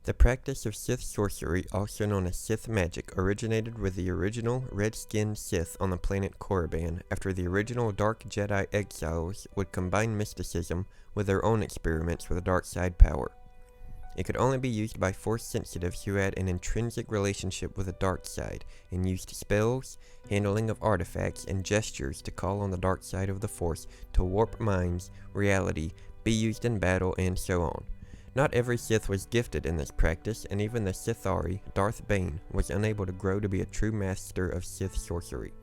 The practice of Sith sorcery, also known as Sith magic, originated with the original red-skinned Sith on the planet Korriban after the original Dark Jedi exiles would combine mysticism with their own experiments with dark side power. It could only be used by Force sensitives who had an intrinsic relationship with the dark side and used spells, handling of artifacts, and gestures to call on the dark side of the Force to warp minds, reality, be used in battle, and so on. Not every Sith was gifted in this practice, and even the Sithari, Darth Bane, was unable to grow to be a true master of Sith sorcery.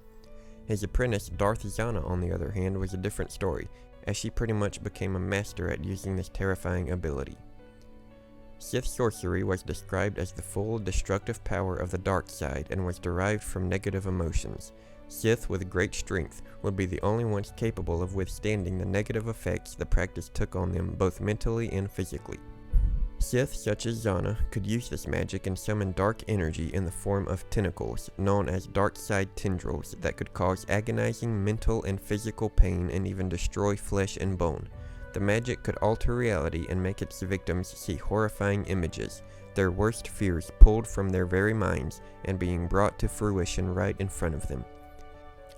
His apprentice, Darth Zana, on the other hand, was a different story, as she pretty much became a master at using this terrifying ability. Sith sorcery was described as the full destructive power of the dark side and was derived from negative emotions. Sith with great strength would be the only ones capable of withstanding the negative effects the practice took on them both mentally and physically. Sith such as Zana could use this magic and summon dark energy in the form of tentacles, known as dark side tendrils, that could cause agonizing mental and physical pain and even destroy flesh and bone. The magic could alter reality and make its victims see horrifying images, their worst fears pulled from their very minds and being brought to fruition right in front of them.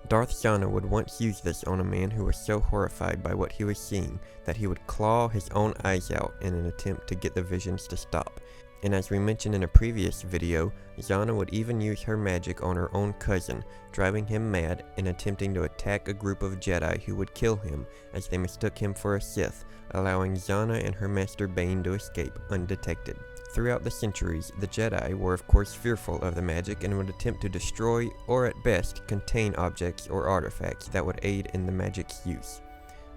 Darth Zana would once use this on a man who was so horrified by what he was seeing that he would claw his own eyes out in an attempt to get the visions to stop. And as we mentioned in a previous video, Zana would even use her magic on her own cousin, driving him mad and attempting to attack a group of Jedi who would kill him as they mistook him for a Sith, allowing Zana and her master Bane to escape undetected. Throughout the centuries, the Jedi were of course fearful of the magic and would attempt to destroy, or at best, contain objects or artifacts that would aid in the magic's use.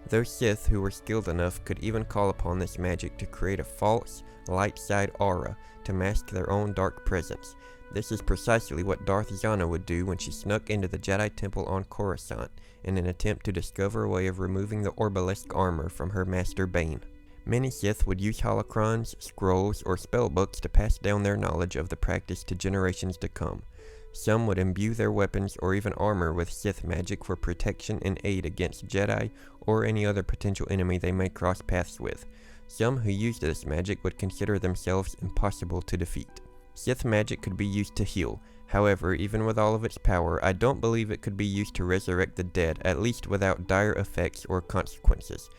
Those Sith who were skilled enough could even call upon this magic to create a false, light side aura to mask their own dark presence. This is precisely what Darth Zana would do when she snuck into the Jedi Temple on Coruscant in an attempt to discover a way of removing the Orbalisk armor from her master Bane. Many Sith would use holocrons, scrolls, or spellbooks to pass down their knowledge of the practice to generations to come. Some would imbue their weapons or even armor with Sith magic for protection and aid against Jedi or any other potential enemy they may cross paths with. Some who used this magic would consider themselves impossible to defeat. Sith magic could be used to heal. However, even with all of its power, I don't believe it could be used to resurrect the dead, at least without dire effects or consequences.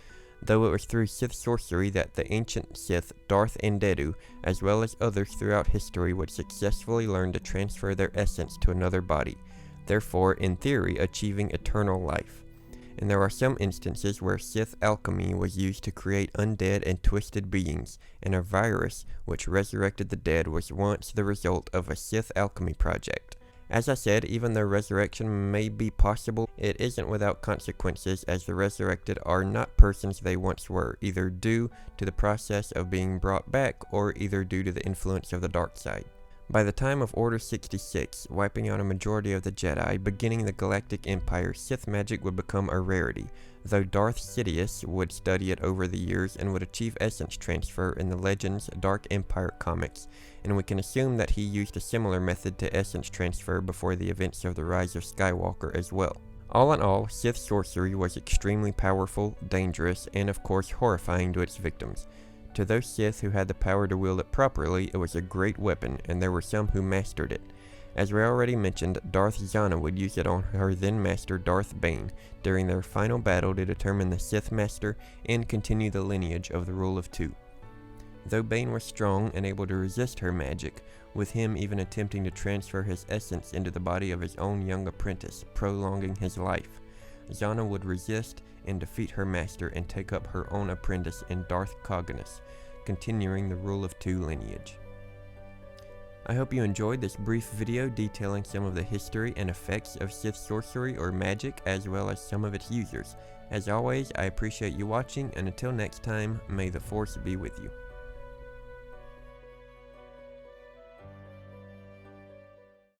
Though it was through Sith sorcery that the ancient Sith Darth Endedu, as well as others throughout history, would successfully learn to transfer their essence to another body, therefore, in theory, achieving eternal life. And there are some instances where Sith alchemy was used to create undead and twisted beings, and a virus which resurrected the dead was once the result of a Sith alchemy project. As I said, even though resurrection may be possible, it isn't without consequences, as the resurrected are not persons they once were, either due to the process of being brought back or either due to the influence of the dark side. By the time of Order 66, wiping out a majority of the Jedi, beginning the Galactic Empire, Sith magic would become a rarity, though Darth Sidious would study it over the years and would achieve essence transfer in the Legends Dark Empire comics, and we can assume that he used a similar method to essence transfer before the events of the Rise of Skywalker as well. All in all, Sith sorcery was extremely powerful, dangerous, and of course horrifying to its victims. To those Sith who had the power to wield it properly, it was a great weapon, and there were some who mastered it. As we already mentioned, Darth Zana would use it on her then master Darth Bane during their final battle to determine the Sith Master and continue the lineage of the Rule of Two. Though Bane was strong and able to resist her magic, with him even attempting to transfer his essence into the body of his own young apprentice, prolonging his life, Zana would resist and defeat her master and take up her own apprentice in Darth Cognus, continuing the Rule of Two lineage. I hope you enjoyed this brief video detailing some of the history and effects of Sith sorcery or magic, as well as some of its users. As always, I appreciate you watching, and until next time, may the Force be with you.